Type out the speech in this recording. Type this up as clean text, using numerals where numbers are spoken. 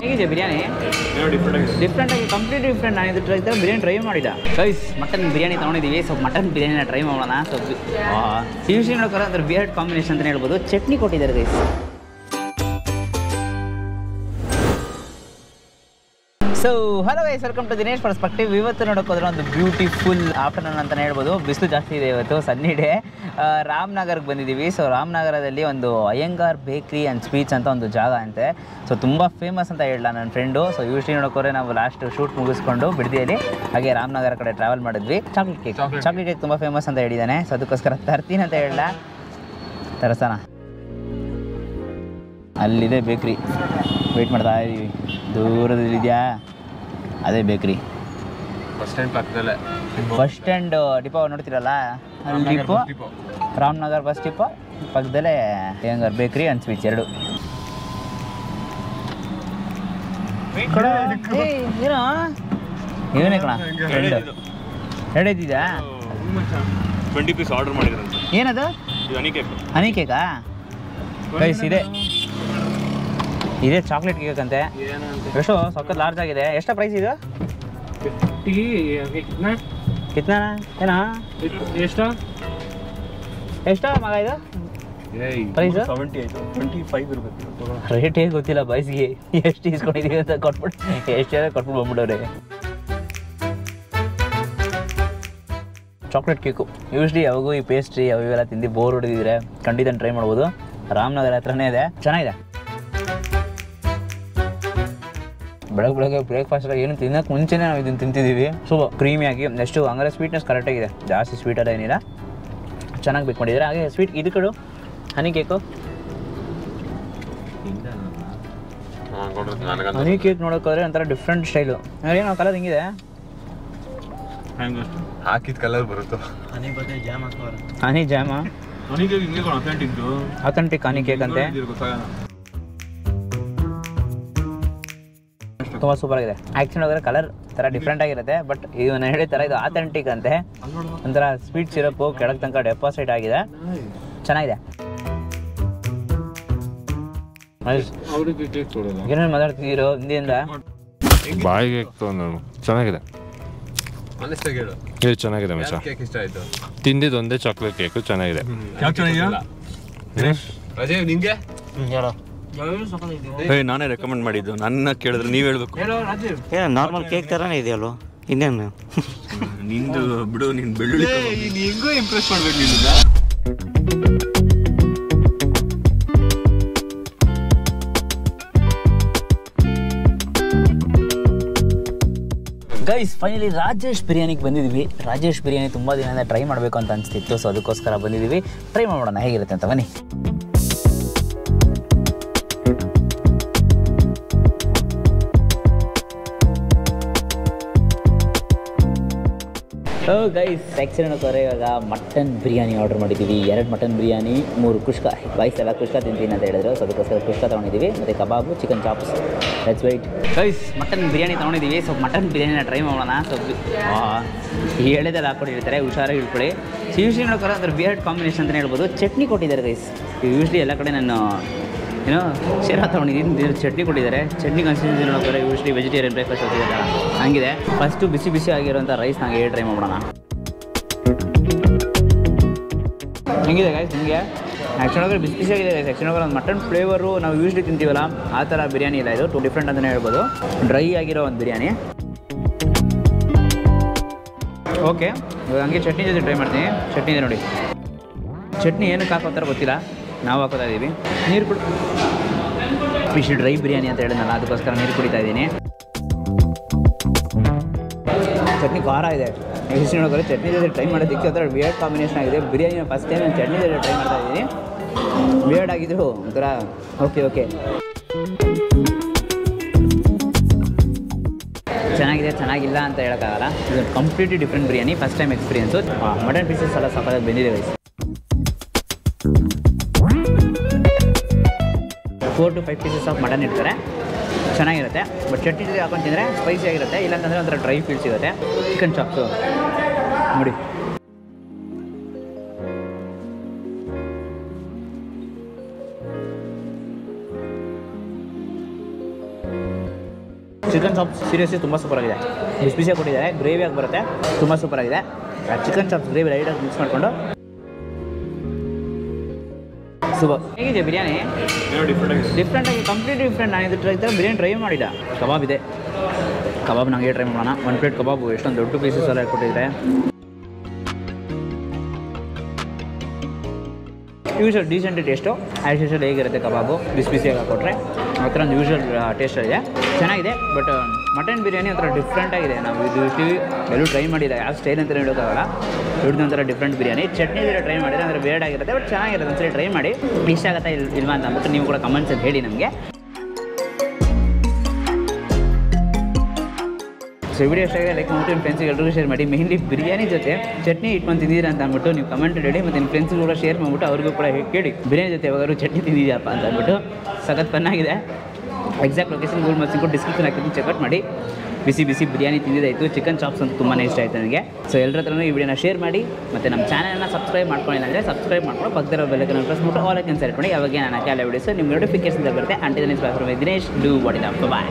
ಹೇಗಿದೆ ಬಿರಿಯಾನಿ? ಡಿಫ್ರೆಂಟ್ ಆಗಿ complete different. ನಾನು ಇದು ಬಿರಿಯಾನಿ ಟ್ರೈ ಮಾಡಿಲ್ಲ ಗೈಸ್. ಮಟನ್ ಬಿರಿಯಾನಿ ತೊಗೊಂಡಿದ್ದೀವಿ. ಸೊ ಮಟನ್ ಬಿರಿಯಾನಿನ ಟ್ರೈ ಮಾಡೋಣ. ಸೊ ಯೂಶ್ವಲಿ ನೋಡೋಕೆ ಅಂದ್ರೆ ಬಿಯರ್ಡ್ ಕಾಂಬಿನೇಷನ್ ಅಂತಲೇ ಹೇಳ್ಬೋದು. ಚಟ್ನಿ ಕೊಟ್ಟಿದ್ದಾರೆ guys. So hello guys, welcome to Dinesh perspective. ಇವತ್ತು ನೋಡೋಕೆ ಹೋದ್ರೆ ಒಂದು ಬ್ಯೂಟಿಫುಲ್ ಆಫ್ಟರ್ನೂನ್ ಅಂತಲೇ ಹೇಳ್ಬೋದು. ಬಿಸಿಲು ಜಾಸ್ತಿ ಇದೆ ಇವತ್ತು, ಸನ್ನಿ ಡೇ. ರಾಮನಗರಕ್ಕೆ ಬಂದಿದ್ದೀವಿ. ಸೊ ರಾಮನಗರದಲ್ಲಿ ಒಂದು ಅಯ್ಯಂಗಾರ್ ಬೇಕ್ರಿ ಆ್ಯಂಡ್ ಸ್ವೀಟ್ಸ್ ಅಂತ ಒಂದು ಜಾಗ ಅಂತೆ. ಸೊ ತುಂಬ ಫೇಮಸ್ ಅಂತ ಹೇಳಲ್ಲ ನನ್ನ ಫ್ರೆಂಡು. ಸೊ ಯೂಶ್ವಲಿ ನೋಡೋಕೋರೆ ನಾವು ಲಾಸ್ಟ್ ಶೂಟ್ ಮುಗಿಸ್ಕೊಂಡು ಬಿಡದಿಯಲ್ಲಿ ಹಾಗೆ ರಾಮನಗರ ಕಡೆ ಟ್ರಾವೆಲ್ ಮಾಡಿದ್ವಿ. ಚಾಕ್ಲೇಟ್ ಕೇಕ್ ತುಂಬ ಫೇಮಸ್ ಅಂತ ಹೇಳಿದ್ದಾನೆ. ಸೊ ಅದಕ್ಕೋಸ್ಕರ ತರ್ತೀನಿ ಅಂತ ಹೇಳಲ್ಲ, ತರಸೋಣ. ಅಲ್ಲಿದೆ ಬೇಕ್ರಿ, ವೆಯ್ಟ್ ಮಾಡ್ತಾ ಇದ್ದೀವಿ. ದೂರದಲ್ಲಿದೆಯಾ ಅದೇ ಬೇಕ್ರಿ. ಬಸ್ ಸ್ಟ್ಯಾಂಡ್ ಪಕ್ಕದಲ್ಲೇ. ಬಸ್ ಸ್ಟ್ಯಾಂಡ್ ಡಿಪೋ ನೋಡ್ತಿರಲ್ಲ, ಅಲ್ಲಿ ಡಿಪೋ, ರಾಮನಗರ ಬಸ್ ಡಿಪೋ ಪಕ್ಕದಲ್ಲೇ ಅಯ್ಯಂಗಾರ್ ಬೇಕ್ರಿ ಆ್ಯಂಡ್ ಸ್ವೀಟ್ಸ್ ಎರಡು. ಏನೋ ಇವನೇ ಕಣ ಎರಡು ಇದ್ದಿದ್ದಾ? 20 ಪೀಸ್ ಆರ್ಡರ್ ಮಾಡಿದ್ರಂತೆ. ಏನದು? Honey cake. ಹನಿ ಕೇಕಾ ಗೈಸ್? ಇದೆ ಚಾಕ್ಲೇಟ್ ಕೇಕ್ ಅಂತೆ. ಎಷ್ಟು ಸಖತ್ ಲಾರ್ಜ್ ಆಗಿದೆ. ಎಷ್ಟು ಪ್ರೈಸ್ ಇದು? ಕಿತ್ನಾ ಏನಾ? ಎಷ್ಟು ಮಗ ಇದು ಪ್ರೈಸ್? 25 ಇರಬೇಕು. ರೇಟ್ ಹೇಗೆ ಗೊತ್ತಿಲ್ಲ ಬಾಯ್ಸ್ಗೆ. ಎಷ್ಟು ಇಸ್ಕೊಂಡಿದ್ದೀವಿ ಅಂತ ಕೊಟ್ಬಿಟ್ಟು ಎಷ್ಟು ಕೊಟ್ಬಿಟ್ಟು ಬಂದ್ಬಿಡೋರೆ. ಚಾಕ್ಲೇಟ್ ಕೇಕು ಯೂಶ್ವಲಿ ಯಾವಾಗೂ ಈ ಪೇಸ್ಟ್ರಿ ಅವೆಲ್ಲ ತಿಂದು ಬೋರ್ ಹೊಡೆದಿದ್ರೆ ಖಂಡಿತ ಟ್ರೈ ಮಾಡ್ಬೋದು. ರಾಮನಗರ ಹತ್ರನೇ ಇದೆ, ಚೆನ್ನಾಗಿದೆ. ಬೆಳಗ್ಗೆ ಬ್ರೇಕ್ಫಾಸ್ಟ್ ಏನು ತಿನ್ನೋಕೆ ಮುಂಚೆನೇ ನಾವು ಇದನ್ನು ತಿಂತಿದ್ದೀವಿ. ಸೊ ಕ್ರೀಮಿಯಾಗಿ ನೆಕ್ಸ್ಟು ಹಂಗಾರೆ ಸ್ವೀಟ್ನೆಸ್ ಕರೆಕ್ಟಾಗಿದೆ, ಜಾಸ್ತಿ ಸ್ವೀಟ್ ಅದ ಏನಿಲ್ಲ, ಚೆನ್ನಾಗಿ ಬೇಕು ಮಾಡಿದ್ದಾರೆ. ಹಾಗೆ ಸ್ವೀಟ್ ಇದು ಕಡು ಹನಿ ಕೇಕು. ಹನಿ ಕೇಕ್ ನೋಡೋಕ್ಕೋದ್ರೆ ಒಂಥರ ಡಿಫ್ರೆಂಟ್ ಸ್ಟೈಲು. ಏನೋ ಕಲರ್ ಹಿಂಗಿದೆ, ಹಾಕಿದ ಕಲರ್ ಬರುತ್ತೋ. ಹನಿ ಜಾಮ ಅಥೆಂಟಿಕ್ ಹನಿ ಕೇಕ್ ಅಂತೆ. ತುಂಬ ಸೂಪರ್ ಆಗಿದೆ. ಆ್ಯಕ್ಚುಲಿ ಹೋದರೆ ಕಲರ್ ಥರ ಡಿಫ್ರೆಂಟ್ ಆಗಿರುತ್ತೆ, ಬಟ್ ಇದು ನಾನು ಹೇಳಿದ ಥರ ಇದು ಅಥೆಂಟಿಕ್ ಅಂತೆ. ಒಂಥರ ಸ್ವೀಟ್ ಸಿರಪ್ಪು ಕೆಳಗೆ ತನಕ ಡೆಪಾಸಿಟ್ ಆಗಿದೆ, ಚೆನ್ನಾಗಿದೆ. ಏನೇನು ಮಾತಾಡ್ತಿದ್ದೀರೋ ಹಿಂದಿಯಿಂದ? ಬಾಯಿಗೆ ಚೆನ್ನಾಗಿದೆ, ಇದು ಚೆನ್ನಾಗಿದೆ ಮಚ್ಚ. ತಿಂದಿದ್ದು ಒಂದೇ ಚಾಕ್ಲೇಟ್ ಕೇಕು ಚೆನ್ನಾಗಿದೆ. ನಿಂಗೆ ನಾನೇ ರೆಕಮೆಂಡ್ ಮಾಡಿದ್ದು, ನನ್ನ ಕೇಳಿದ್ರೆ ನೀವು ಹೇಳ್ಬೇಕು. ನಾರ್ಮಲ್ ಕೇಕ್ ಥರನೇ ಇದೆಯಲ್ವ, ಇನ್ನೇನು ನಿಂದು ಬಿಡು, ನಿನ್ ಬೆಳ್ಳುಳ್ಳಿ ಹೆಂಗೋ ಇಂಪ್ರೆಸ್ ಮಾಡ್ಬೇಕು ನಿನ್ನ. ಗೈಸ್ ಫೈನಲಿ ರಾಜೇಶ್ ಬಿರಿಯಾನಿಗೆ ಬಂದಿದ್ದೀವಿ. ರಾಜೇಶ್ ಬಿರಿಯಾನಿ ತುಂಬ ದಿನದಿಂದ ಟ್ರೈ ಮಾಡಬೇಕು ಅಂತ ಅನಿಸ್ತಿತ್ತು. ಸೊ ಅದಕ್ಕೋಸ್ಕರ ಬಂದಿದ್ದೀವಿ, ಟ್ರೈ ಮಾಡೋಣ ಹೇಗಿರುತ್ತೆ ಅಂತ ಬನ್ನಿ. ಗೈಸ್ ಆ್ಯಕ್ಚುಲಿ ನೋಡೋರೆ ಇವಾಗ ಮಟನ್ ಬಿರಿಯಾನಿ ಆರ್ಡರ್ ಮಾಡಿದ್ದೀವಿ. 2 ಮಟನ್ ಬಿರಿಯಾನಿ, 3 ಕುಷ್ಕ. ಬಾಯ್ಸ್ ಎಲ್ಲ ಕುಷ್ಕ ತಿಂತೀನಿ ಅಂತ ಹೇಳಿದ್ರು. ಸೊ ಅದಕ್ಕೋಸ್ಕರ ಕುಷ್ಕ ತೊಗೊಂಡಿದ್ದೀವಿ, ಮತ್ತು kebab, chicken chops. Let's wait. Guys mutton biryani ತೊಗೊಂಡಿದ್ದೀವಿ. ಸೊ ಮಟನ್ ಬಿರಿಯಾನಿನ ಟ್ರೈ ಮಾಡೋಣ. ಸೊ ಹೇಳಿದೆಲ್ಲ ಹಾಕ್ಕೊಟ್ಟಿರ್ತಾರೆ, ಹುಷಾರಾಗಿ ಇಳ್ಕೊಳ್ಳಿ. ಯೂಶ್ವಲಿ ನೋಡೋಕೆ ಅಂದ್ರೆ ಬಿಯರ್ಡ್ ಕಾಂಬಿನೇಷನ್ ಅಂತಲೇ ಹೇಳ್ಬೋದು. ಚಟ್ನಿ ಕೊಟ್ಟಿದ್ದಾರೆ ಗೈಸ್. ಯೂಶ್ವಲಿ ಎಲ್ಲ ಕಡೆ ನಾನು ಏನೋ ಶೇರಾ ತೊಗೊಂಡಿದ್ದೀನಿ, ಚಟ್ನಿ ಕೊಟ್ಟಿದ್ದಾರೆ. ಚಟ್ನಿ ಕನ್ಸಿಸ್ಟೆನ್ಸಿ ನೋಡೋಕೆ ಯೂಶ್ವಲಿ ವೆಜಿಟೇರಿಯನ್ ಬ್ರೇಕ್ಫಾಸ್ಟ್ ಹೋಗ್ತಿದ್ದಾರೆ ಹಂಗಿದೆ. ಫಸ್ಟು ಬಿಸಿ ಬಿಸಿ ಆಗಿರೋಂಥ ರೈಸ್ ನಂಗೆ ಟ್ರೈ ಮಾಡೋಣ. ಹೆಂಗಿದೆ ಗೈಸ್ ನಿಮಗೆ? ಆ್ಯಕ್ಚುಲಾಗಿ ಬಿಸಿ ಬಿಸಿ ಆಗಿದೆ ಗೈಸ್. ಆ್ಯಕ್ಚುಲಾಗಿ ಒಂದು ಮಟನ್ ಫ್ಲೇವರು ನಾವು ಯೂಶ್ವಲಿ ತಿಂತೀವಲ್ಲ ಆ ಥರ ಬಿರಿಯಾನಿ ಇಲ್ಲ, ಇದು ಡಿಫ್ರೆಂಟ್ ಅಂತಲೇ ಹೇಳ್ಬೋದು. ಡ್ರೈ ಆಗಿರೋ ಒಂದು ಬಿರಿಯಾನಿ. ಓಕೆ, ಇವಾಗ ಹಂಗೆ ಚಟ್ನಿ ಜೊತೆ ಟ್ರೈ ಮಾಡ್ತೀನಿ. ಚಟ್ನಿ ಇದೆ ನೋಡಿ. ಚಟ್ನಿ ಏನಕ್ಕೆ ಹಾಕೋತಾರ ಗೊತ್ತಿಲ್ಲ, ನಾವು ಹಾಕೋತಾ ಇದ್ದೀವಿ. ನೀರು ಕುಡಿ, ಫಿಶ್ ಡ್ರೈ ಬಿರಿಯಾನಿ ಅಂತ ಹೇಳಿದ್ನಲ್ಲ ಅದಕ್ಕೋಸ್ಕರ ನೀರು ಕುಡಿತಾ ಇದ್ದೀನಿ. ಚಟ್ನಿ ಖಾರ ಇದೆ. ನೆಕ್ಸ್ಟ್ ನೋಡೋಕೆ ಚಟ್ನಿ ಜೊತೆ ಟ್ರೈ ಮಾಡೋದಕ್ಕೆ ಒಂಥರ ವಿಯರ್ಡ್ ಕಾಂಬಿನೇಷನ್ ಆಗಿದೆ. ಬಿರಿಯಾನಿನ ಫಸ್ಟ್ ಟೈಮ್ ನಾನು ಚಟ್ನಿ ಜೊತೆ ಟ್ರೈ ಮಾಡ್ತಾ ಇದ್ದೀನಿ. ವಿಯರ್ಡ್ ಆಗಿದ್ರು ಒಂಥರ ಓಕೆ ಚೆನ್ನಾಗಿದೆ, ಚೆನ್ನಾಗಿಲ್ಲ ಅಂತ ಹೇಳೋಕ್ಕಾಗಲ್ಲ. ಇದು completely different biryani, first time experience. Mutton pieces ಎಲ್ಲ ಸಫಾಗಿ ಬಂದಿದೆ guys. 4 to 5 pieces of mutton ಇರ್ತಾರೆ, ಚೆನ್ನಾಗಿರುತ್ತೆ. ಬಟ್ ಚಟ್ನಿ ಜೊತೆ ಹಾಕೊಂಡು ತಿಂದರೆ ಸ್ಪೈಸಿ ಆಗಿರುತ್ತೆ, ಇಲ್ಲಾಂತಂದರೆ ಒಂಥರ ಡ್ರೈ ಫೀಲ್ ಸಿಗುತ್ತೆ. ಚಿಕನ್ ಚಾಪ್ಸು ನೋಡಿ, ಚಿಕನ್ ಚಾಪ್ಸ್ ಸೀರಿಯಸ್ಲಿ ತುಂಬ ಸೂಪರಾಗಿದೆ. ಬಿಸಿಯಾಗಿ ಕೊಟ್ಟಿದ್ದಾರೆ, ಗ್ರೇವಿಯಾಗಿ ಬರುತ್ತೆ, ತುಂಬ ಸೂಪರಾಗಿದೆ. ಚಿಕನ್ ಚಾಪ್ಸ್ ಗ್ರೇವಿ ಲೈಟಾಗಿ ಮಿಕ್ಸ್ ಮಾಡಿಕೊಂಡು ಸೂಪರ್. ಹೇಗಿದೆ ಬಿರಿಯಾನಿ? ಡಿಫ್ರೆಂಟಾಗಿ ಕಂಪ್ಲೀಟ್ ಡಿಫ್ರೆಂಟ್. ನಾನು ಇದು ಬಿರಿಯಾನಿ ಟ್ರೈ ಮಾಡಿಲ್ಲ. ಕಬಾಬ್ ಇದೆ, ಕಬಾಬ್ ನನಗೆ ಟ್ರೈ ಮಾಡೋಣ. 1 ಪ್ಲೇಟ್ ಕಬಾಬು ಎಷ್ಟೊಂದು ದೊಡ್ಡ ಪೀಸಸ್ ಎಲ್ಲ ಕೊಟ್ಟಿದ್ದಾರೆ. Usual decent taste. As usual ಹೇಗಿರುತ್ತೆ ಕಬಾಬು ಬಿಸಿಯಾಗಿ ಹಾಕ್ಕೊಟ್ರೆ ಆ ಥರ ಒಂದು ಯೂಶ್ವಲ್ ಟೇಸ್ಟ್ ಇದೆ, ಚೆನ್ನಾಗಿದೆ. ಬಟ್ ಮಟನ್ ಬಿರಿಯಾನಿ ಒಂಥರ ಡಿಫ್ರೆಂಟಾಗಿದೆ. ನಾವು ಇದು ಎಲ್ಲೂ ಟ್ರೈ ಮಾಡಿಲ್ಲ, ಯಾವ ಸ್ಟೈಲ್ ಅಂತ ಹೇಳೋಕ್ಕಾಗಲ್ಲ. ಒಂಥರ ಡಿಫ್ರೆಂಟ್ ಬಿರಿಯಾನಿ. ಚಟ್ನಿ ಬೇರೆ ಟ್ರೈ ಮಾಡಿದ್ರೆ ಅಂದರೆ ವೇರ್ಡ್ ಆಗಿರುತ್ತೆ, ಬಟ್ ಚೆನ್ನಾಗಿರುತ್ತೆ. ಒಂದ್ಸರಿ ಟ್ರೈ ಮಾಡಿ ಇಷ್ಟ ಆಗುತ್ತಾ ಇಲ್ವಾ ಅಂತ ಅಂದ್ಬಿಟ್ಟು ನೀವು ಕೂಡ ಕಮೆಂಟ್ಸಲ್ಲಿ ಹೇಳಿ ನಮಗೆ. ಸೊ ವಿಡಿಯೋ ಇಷ್ಟ ಆಗಿದೆ ಲೈಕ್ ಮಾಡ್ಬಿಟ್ಟು ನಿಮ್ಮ ಫ್ರೆಂಡ್ಸಿಗೆ ಎಲ್ಲರಿಗೂ ಶೇರ್ ಮಾಡಿ. ಮೇನ್ಲಿ ಬಿರಿಯಾನಿ ಜೊತೆ ಚಟ್ನಿ ಇಟ್ಕೊಂಡು ತಿಂದಿದ್ದೀರಾ ಅಂತ ಅಂದ್ಬಿಟ್ಟು ನೀವು ಕಮೆಂಟ್ ಹೇಳಿ, ಮತ್ತು ನಿಮ್ಮ ಫ್ರೆಂಡ್ಸ್ಗೂ ಕೂಡ ಶೇರ್ ಮಾಡಿಬಿಟ್ಟು ಅವ್ರಿಗೂ ಕೂಡ ಕೇಳಿ ಬಿರಿಯಾನಿ ಜೊತೆ ಯಾವಾಗಾದ್ರು ಚಟ್ನಿ ತಿಂದಿದ್ಯಪ್ಪ ಅಂತ ಅಂದ್ಬಿಟ್ಟು. ಸಖತ್ ಫನ್ನಾಗಿದೆ. ಎಕ್ಸಾಕ್ಟ್ ಲೊಕೇಶನ್ ಗೂಗಲ್ ಮ್ಯಾಪ್ಸ್ ಕೂಡ ಡಿಸ್ಕ್ರಿಪ್ಷನ್ ಹಾಕಿದ್ದು ಚೆಕ್ಔಟ್ ಮಾಡಿ. ಬಿಸಿ ಬಿರಿಯಾನಿ ತಿಂದಿದ್ದಾಯಿತು. ಚಿಕನ್ ಚಾಪ್ಸ್ ಅಂತ ತುಂಬಾ ಇಷ್ಟ ಆಯಿತು ನನಗೆ. ಸೊ ಎಲ್ಲರ ಹತ್ರನೂ ಈ ವಿಡಿಯೋನ ಶೇರ್ ಮಾಡಿ, ಮತ್ತು ನಮ್ಮ ಚಾನಲ್ನ ಸಬ್ಸ್ಕ್ರೈಬ್ ಮಾಡ್ಕೊಂಡಿಲ್ಲ ಅಂದರೆ ಸಬ್ಸ್ಕ್ರೈಬ್ ಮಾಡ್ಕೊಂಡು ಪಕ್ಕದಲ್ಲಿರೋ ಬೆಲ್ಲೈಕನ್ನ ಪ್ರೆಸ್ ಮಾಡ್ಬಿಟ್ಟು ಆಲ್ ಐಕನ್ ಸೆಲೆಕ್ಟ್ ಮಾಡಿ. ಅವಾಗ ನಾನು ಹಾಕಿ ಎಲ್ಲ ವಿಡಿಯೋಸ್ ನಿಮ್ಗೆ ನೋಟಿಫಿಕೇಶನ್ ಬರುತ್ತೆ. Until next Dinesh, do what it up. Bye.